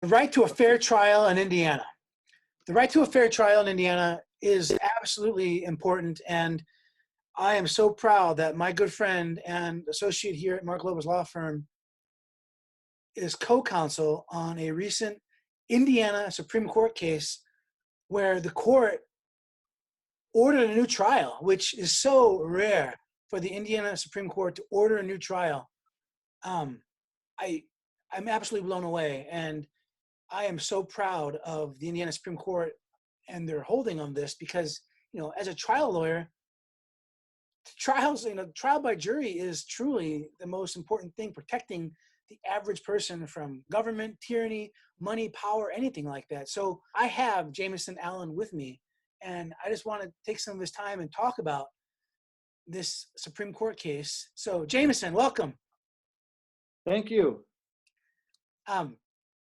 The right to a fair trial in Indiana. The right to a fair trial in Indiana is absolutely important, and I am so proud that my good friend and associate here at Marc Lopez Law Firm is co-counsel on a recent Indiana Supreme Court case where the court ordered a new trial, which is so rare for the Indiana Supreme Court to order a new trial. I'm absolutely blown away, and I am so proud of the Indiana Supreme Court and their holding on this because, as a trial lawyer, trial by jury is truly the most important thing, protecting the average person from government, tyranny, money, power, anything like that. So I have Jamison Allen with me, and I just want to take some of his time and talk about this Supreme Court case. So Jamison, welcome. Thank you.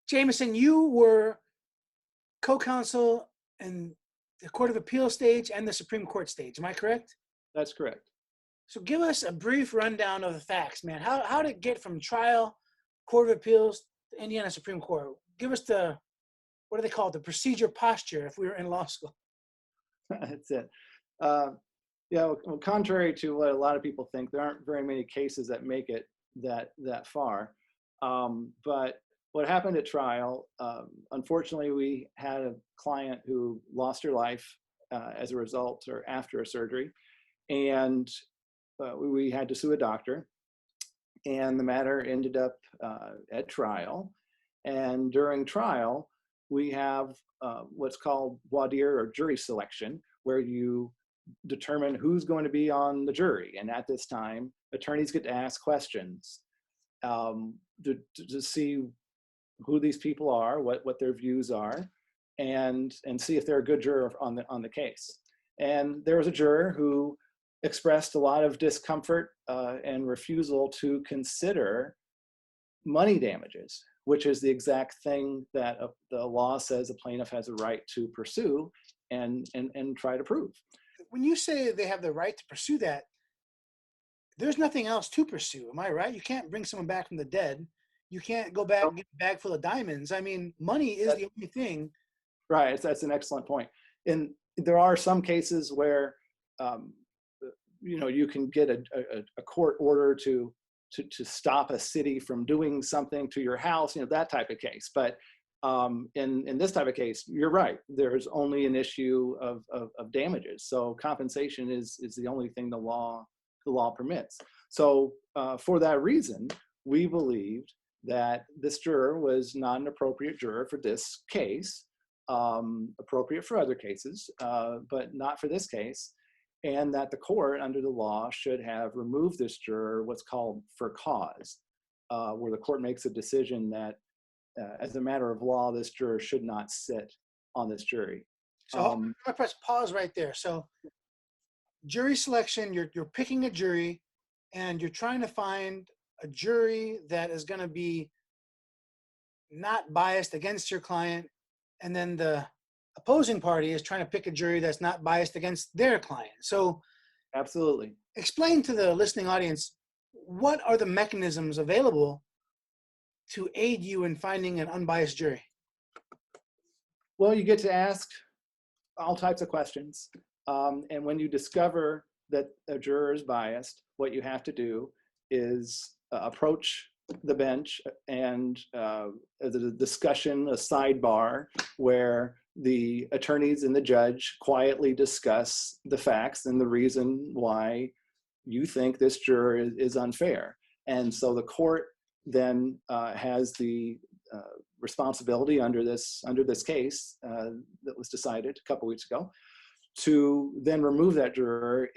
Jamison, you were co-counsel in the Court of Appeal stage and the Supreme Court stage. Am I correct? That's correct. So give us a brief rundown of the facts, man. How did it get from trial, Court of Appeals, to Indiana Supreme Court? Give us what do they call it? The procedure posture if we were in law school. That's it. Well, contrary to what a lot of people think, there aren't very many cases that make it that far. But what happened at trial, unfortunately, we had a client who lost her life as a result or after a surgery. And we had to sue a doctor. And the matter ended up at trial. And during trial, we have what's called voir dire or jury selection, where you determine who's going to be on the jury. And at this time, attorneys get to ask questions to see who these people are, what their views are, and see if they're a good juror on the case. And there was a juror who expressed a lot of discomfort and refusal to consider money damages, which is the exact thing that the law says a plaintiff has a right to pursue and try to prove. When you say they have the right to pursue that, there's nothing else to pursue. Am I right? You can't bring someone back from the dead. You can't go back and get a bag full of diamonds. I mean, money is the only thing. Right. That's an excellent point. And there are some cases where, you can get a court order to stop a city from doing something to your house, that type of case. But in this type of case, you're right. There's only an issue of damages. So compensation is the only thing the law permits. So for that reason, we believed that this juror was not an appropriate juror for this case, appropriate for other cases, but not for this case, and that the court under the law should have removed this juror, what's called for cause, where the court makes a decision that as a matter of law, this juror should not sit on this jury. So I'm gonna press pause right there. So jury selection, you're picking a jury and you're trying to find a jury that is going to be not biased against your client, and then the opposing party is trying to pick a jury that's not biased against their client. So absolutely. Explain to the listening audience, what are the mechanisms available to aid you in finding an unbiased jury? Well, you get to ask all types of questions. And when you discover that a juror is biased, what you have to do is approach the bench and the discussion, a sidebar, where the attorneys and the judge quietly discuss the facts and the reason why you think this juror is unfair. And so the court then has the responsibility under this case that was decided a couple weeks ago to then remove that juror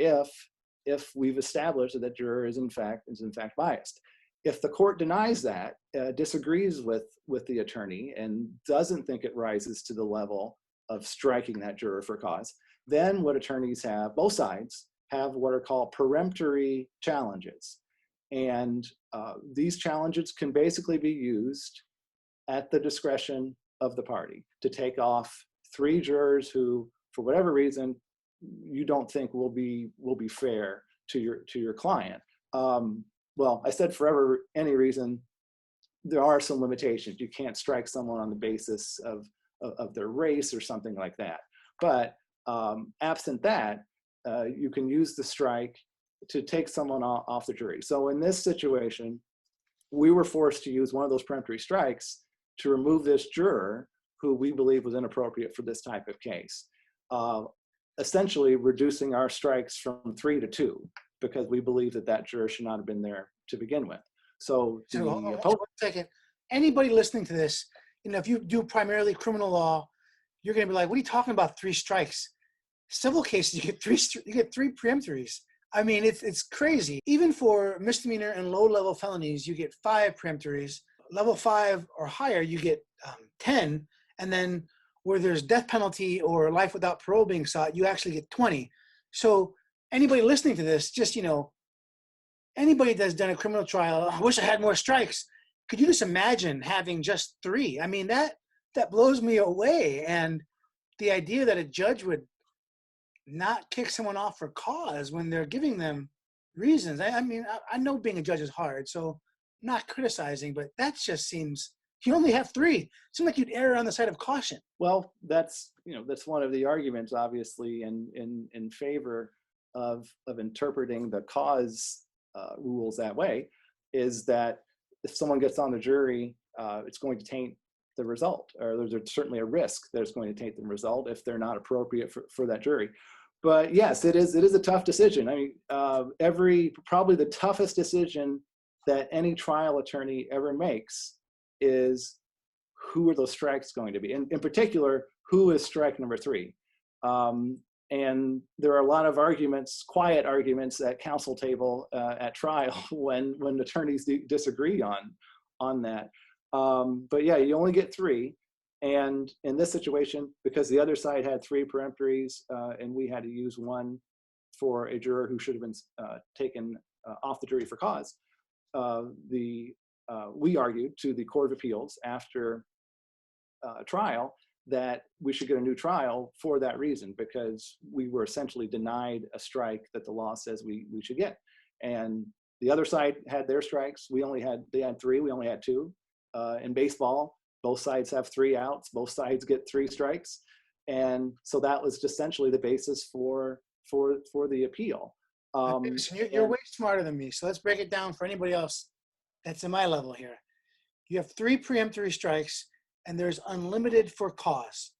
if we've established that that juror is in fact biased. If the court denies that, disagrees with the attorney and doesn't think it rises to the level of striking that juror for cause, then what attorneys have, both sides, have what are called peremptory challenges. And these challenges can basically be used at the discretion of the party to take off 3 jurors who, for whatever reason, you don't think will be fair to your client. Well, I said forever any reason. there are some limitations. You can't strike someone on the basis of their race or something like that. But absent that, you can use the strike to take someone off the jury. So in this situation, we were forced to use one of those peremptory strikes to remove this juror who we believe was inappropriate for this type of case, essentially reducing our strikes from 3 to 2 because we believe that that juror should not have been there to begin with. So hold on 1 second. Anybody listening to this, if you do primarily criminal law, you're going to be like, what are you talking about 3 strikes? Civil cases, you get 3 peremptories. I mean, it's crazy. Even for misdemeanor and low-level felonies, you get 5 peremptories. Level 5 or higher, you get 10. And then where there's death penalty or life without parole being sought, you actually get 20. So anybody listening to this, just, anybody that's done a criminal trial, I wish I had more strikes. Could you just imagine having just 3? I mean, that blows me away. And the idea that a judge would not kick someone off for cause when they're giving them reasons. I mean, I know being a judge is hard, so not criticizing, but that just seems, you only have 3. It seems like you'd err on the side of caution. Well, that's one of the arguments, obviously, in favor of interpreting the cause rules that way, is that if someone gets on the jury, it's going to taint the result, or there's certainly a risk that it's going to taint the result if they're not appropriate for that jury. But yes, it is a tough decision. I mean, probably the toughest decision that any trial attorney ever makes is who are those strikes going to be? And in particular, who is strike number 3? And there are a lot of arguments, quiet arguments at counsel table at trial when attorneys disagree on that. But yeah, you only get 3. And in this situation, because the other side had 3 peremptories and we had to use 1 for a juror who should have been taken off the jury for cause, we argued to the Court of Appeals after trial that we should get a new trial for that reason, because we were essentially denied a strike that the law says we should get. And the other side had their strikes. They had 3, we only had 2. In baseball, both sides have 3 outs, both sides get 3 strikes. And so that was essentially the basis for the appeal. You're way smarter than me. So let's break it down for anybody else that's in my level here. You have 3 peremptory strikes and there's unlimited for cause.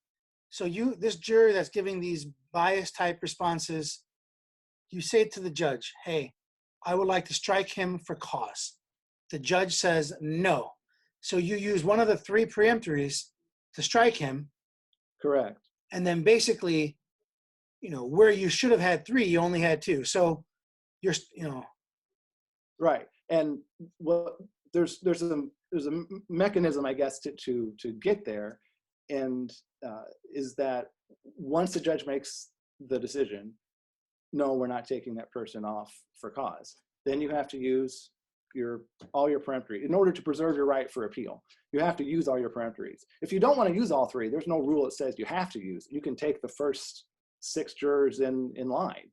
So this juror that's giving these bias type responses, you say to the judge, hey, I would like to strike him for cause. The judge says no. So you use one of the 3 peremptories to strike him. Correct. And then basically, where you should have had 3, you only had 2. So you're. Right. And there's a mechanism, I guess, to get there, and is that once the judge makes the decision, no, we're not taking that person off for cause, then you have to use all your peremptory in order to preserve your right for appeal. You have to use all your peremptories. If you don't want to use all 3, there's no rule that says you have to use. You can take the first 6 jurors in line.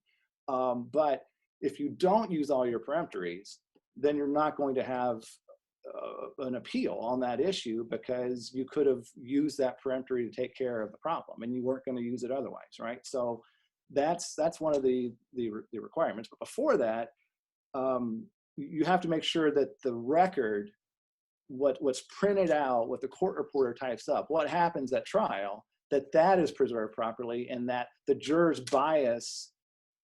But if you don't use all your peremptories, then you're not going to have an appeal on that issue, because you could have used that peremptory to take care of the problem and you weren't going to use it otherwise, right? So that's one of the requirements. But before that, you have to make sure that the record, what's printed out, what the court reporter types up, what happens at trial, that is preserved properly, and that the juror's bias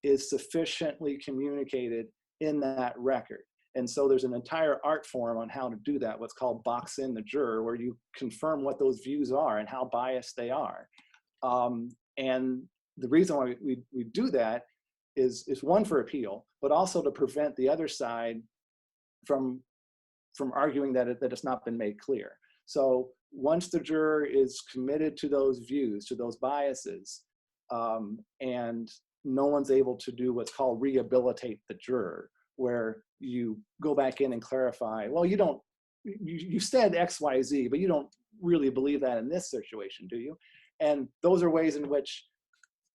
is sufficiently communicated in that record. And so there's an entire art form on how to do that, what's called box in the juror, where you confirm what those views are and how biased they are. And the reason why we do that is 1, for appeal, but also to prevent the other side from arguing that it's not been made clear. So once the juror is committed to those views, to those biases, and no one's able to do what's called rehabilitate the juror, where you go back in and clarify, well, you said X, Y, Z, but you don't really believe that in this situation, do you? And those are ways in which,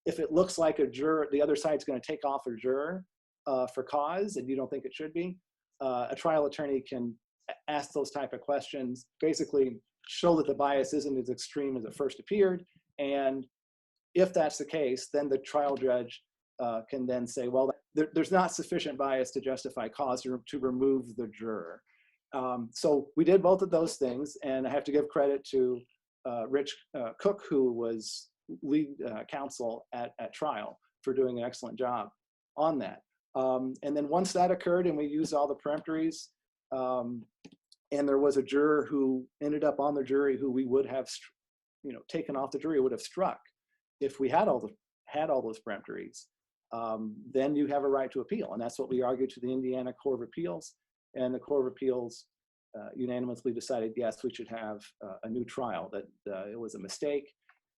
if it looks like a juror, the other side's going to take off a juror for cause, and you don't think it should be, a trial attorney can ask those type of questions, basically show that the bias isn't as extreme as it first appeared. And if that's the case, then the trial judge can then say, well, there's not sufficient bias to justify cause to remove the juror. So we did both of those things, and I have to give credit to Rich Cook, who was lead counsel at trial, for doing an excellent job on that. And then once that occurred and we used all the peremptories, and there was a juror who ended up on the jury who we would have, taken off the jury, would have struck if we had all those peremptories, then you have a right to appeal. And that's what we argued to the Indiana Court of Appeals. And the Court of Appeals unanimously decided, yes, we should have a new trial, that it was a mistake,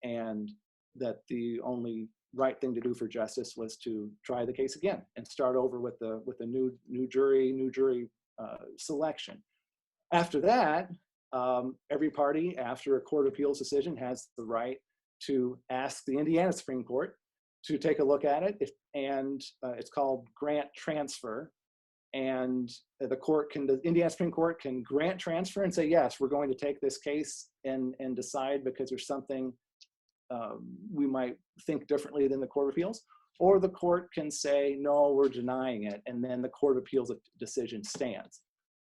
and that the only right thing to do for justice was to try the case again and start over with a new jury selection. After that, every party, after a Court of Appeals decision, has the right to ask the Indiana Supreme Court to take a look at it, and it's called grant transfer. And the Indiana Supreme Court can grant transfer and say, yes, we're going to take this case and decide because there's something we might think differently than the Court of Appeals. Or the court can say, no, we're denying it, and then the Court of Appeals decision stands.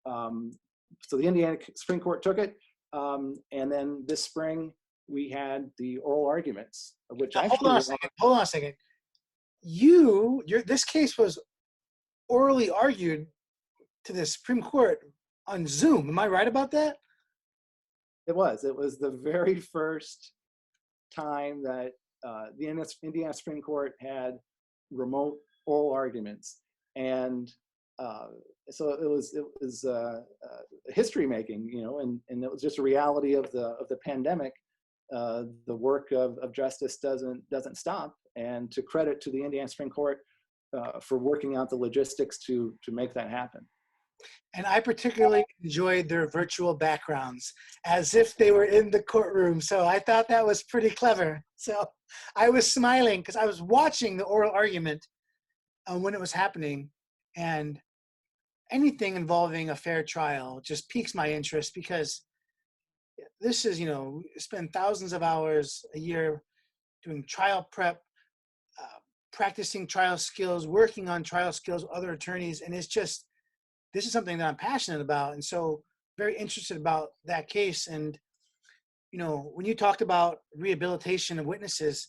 So the Indiana Supreme Court took it, and then this spring we had the oral arguments, which now, actually— Hold on a second. This case was orally argued to the Supreme Court on Zoom. Am I right about that? It was the very first time that the Indiana Supreme Court had remote oral arguments, and so it was history making, and it was just a reality of the pandemic. The work of justice doesn't stop, and to credit to the Indiana Supreme Court for working out the logistics to make that happen. And I particularly enjoyed their virtual backgrounds as if they were in the courtroom. So I thought that was pretty clever. So I was smiling because I was watching the oral argument when it was happening, and anything involving a fair trial just piques my interest, because this is, we spend thousands of hours a year doing trial prep, practicing trial skills, working on trial skills with other attorneys. And this is something that I'm passionate about. And so very interested about that case. And, when you talked about rehabilitation of witnesses,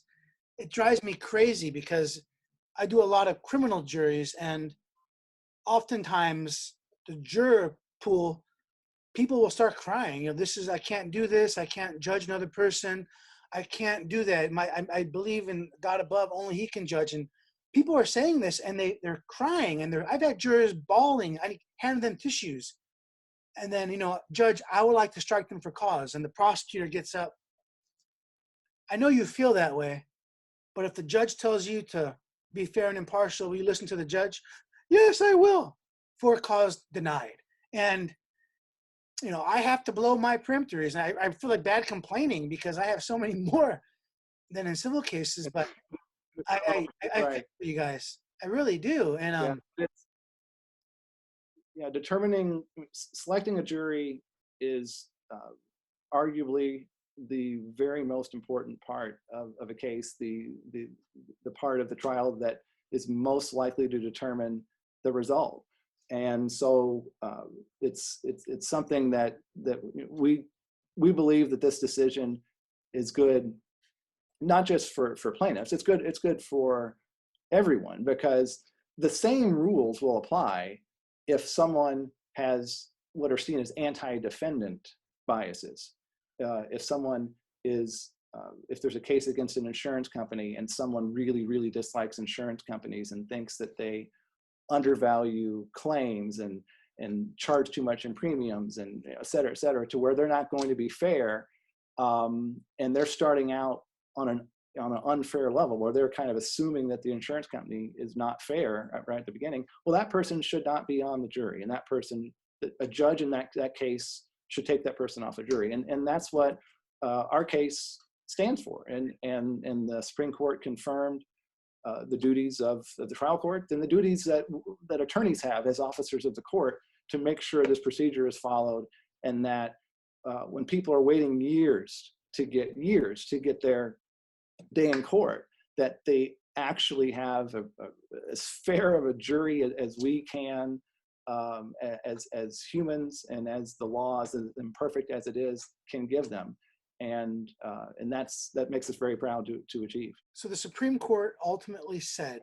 it drives me crazy because I do a lot of criminal juries, and oftentimes the juror pool, people will start crying. I can't do this. I can't judge another person. I can't do that. I believe in God above, only He can judge. And people are saying this, and they're crying, and I've had jurors bawling. I handed them tissues, and then, Judge, I would like to strike them for cause. And the prosecutor gets up. I know you feel that way, but if the judge tells you to be fair and impartial, will you listen to the judge? Yes, I will. For cause denied. And I have to blow my peremptories. And I feel like bad complaining because I have so many more than in civil cases, but I feel for you guys. I really do. And selecting a jury is arguably the very most important part of a case, the part of the trial that is most likely to determine the result. And so it's something that we believe that this decision is good, not just for plaintiffs. It's good for everyone, because the same rules will apply if someone has what are seen as anti-defendant biases. If someone if there's a case against an insurance company and someone really, really dislikes insurance companies and thinks that they undervalue claims and charge too much in premiums and et cetera, to where they're not going to be fair, and they're starting out on an unfair level where they're kind of assuming that the insurance company is not fair right at the beginning. Well, that person should not be on the jury, and that person, a judge in that case, should take that person off the jury. And that's what our case stands for. And the Supreme Court confirmed the duties of the trial court and the duties that attorneys have as officers of the court to make sure this procedure is followed, and that when people are waiting years to get their day in court, that they actually have as fair of a jury as we can, as humans, and as the law, as imperfect as it is, can give them. And that makes us very proud to achieve. So the Supreme Court ultimately said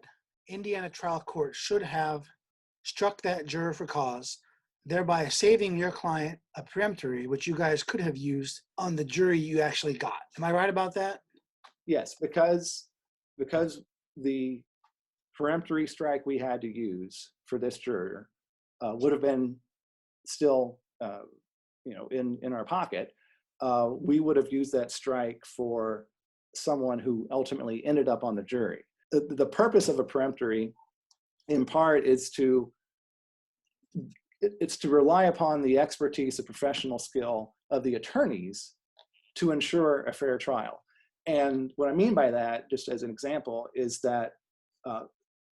Indiana trial court should have struck that juror for cause, thereby saving your client a peremptory, which you guys could have used on the jury you actually got. Am I right about that? Yes, because the peremptory strike we had to use for this juror would have been still, in our pocket. We would have used that strike for someone who ultimately ended up on the jury. The purpose of a peremptory, in part, is to rely upon the expertise, the professional skill of the attorneys to ensure a fair trial. And what I mean by that, just as an example, is that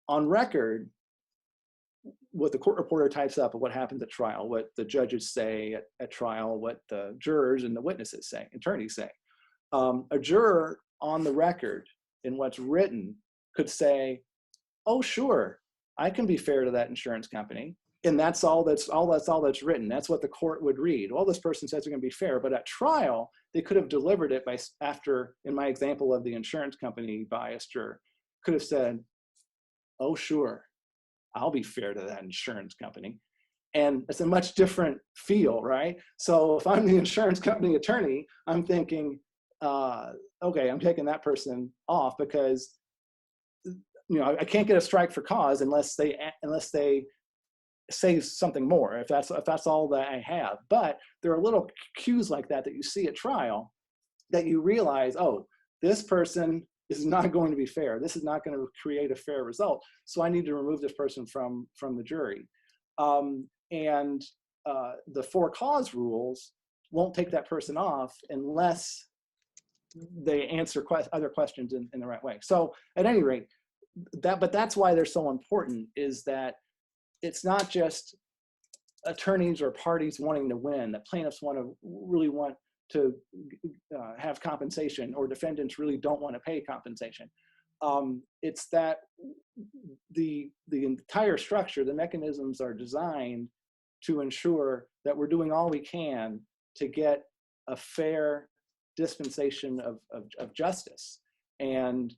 on record, what the court reporter types up of what happens at trial, what the judges say at trial, what the jurors and the witnesses say, attorneys say. A juror on the record in what's written could say, "Oh, sure, I can be fair to that insurance company," and that's all that's written. That's what the court would read. Well, this person says they're going to be fair, but at trial they could have delivered it after, in my example of the insurance company biased juror, could have said, "Oh, sure, I'll be fair to that insurance company." And it's a much different feel, right? So if I'm the insurance company attorney, I'm thinking, okay, I'm taking that person off because, I can't get a strike for cause unless they say something more, if that's all that I have. But there are little cues like that you see at trial that you realize, oh, this person is not going to be fair. This is not going to create a fair result. So I need to remove this person from the jury. And the for cause rules won't take that person off unless they answer other questions in the right way. So at any rate, but that's why they're so important, is that it's not just attorneys or parties wanting to win, that plaintiffs really want to have compensation, or defendants really don't want to pay compensation. It's that the entire structure, the mechanisms are designed to ensure that we're doing all we can to get a fair dispensation of justice. And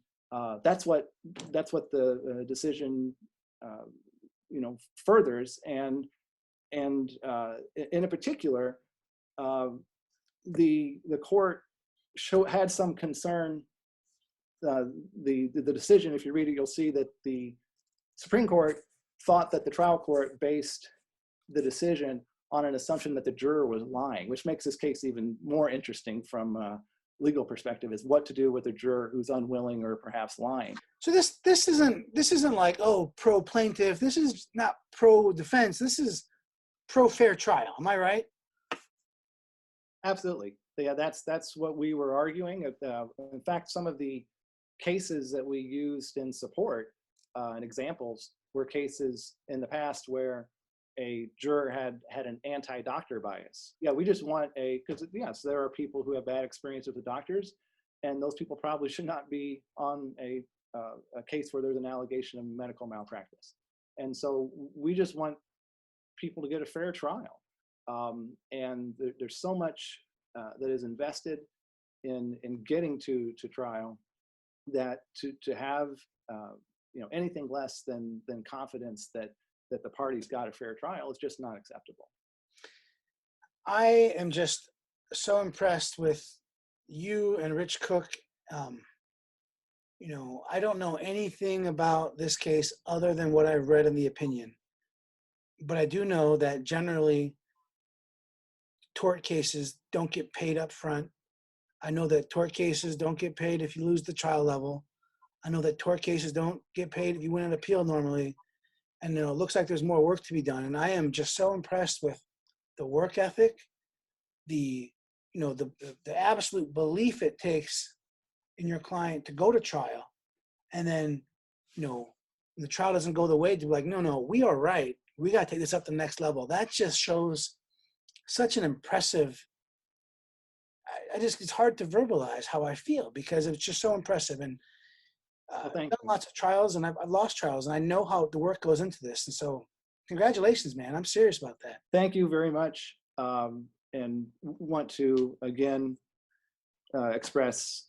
that's what the decision furthers. And in a particular, the court had some concern. The decision, if you read it, you'll see that the Supreme Court thought that the trial court based the decision on an assumption that the juror was lying, which makes this case even more interesting from a legal perspective, is what to do with a juror who's unwilling or perhaps lying. So this isn't like, oh, pro plaintiff. This is not pro defense. This is pro fair trial. Am I right? Absolutely. Yeah, that's what we were arguing. In fact, some of the cases that we used in support and examples were cases in the past where a juror had an anti-doctor bias. Yeah, we just want because yes, there are people who have bad experience with the doctors, and those people probably should not be on a case where there's an allegation of medical malpractice. And so we just want people to get a fair trial. And there's so much that is invested in getting to trial, that to have anything less than confidence that the parties got a fair trial is just not acceptable. I am just so impressed with you and Rich Cook. I don't know anything about this case other than what I've read in the opinion, but I do know that generally tort cases don't get paid up front. I know that tort cases don't get paid if you lose the trial level. I know that tort cases don't get paid if you win an appeal normally. And it looks like there's more work to be done. And I am just so impressed with the work ethic, the absolute belief it takes in your client to go to trial. And then, when the trial doesn't go the way, to be like, no, we are right. we got to take this up to the next level. That just shows such an impressive, it's hard to verbalize how I feel because it's just so impressive. And I've done lots of trials and I've lost trials and I know how the work goes into this. And so congratulations, man. I'm serious about that. Thank you very much. And want to, again, express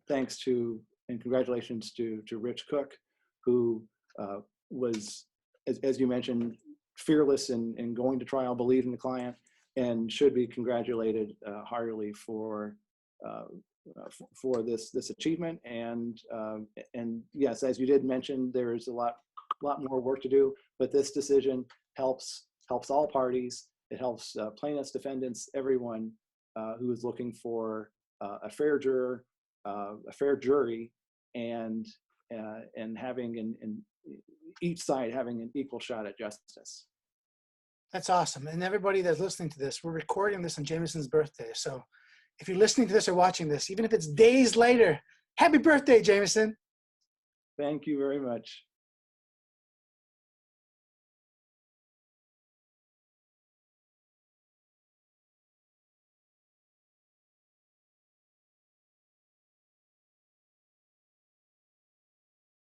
thanks to and congratulations to Rich Cook, who was, as you mentioned, fearless in going to trial, believed in the client, and should be congratulated heartily for this achievement. And yes, as you did mention, there is a lot more work to do, but this decision helps all parties. It helps plaintiffs, defendants, everyone who is looking for a fair juror, a fair jury, and having in each side having an equal shot at justice. That's awesome. And everybody that's listening to this, we're recording this on Jamison's birthday. So if you're listening to this or watching this, even if it's days later, happy birthday, Jamison. Thank you very much.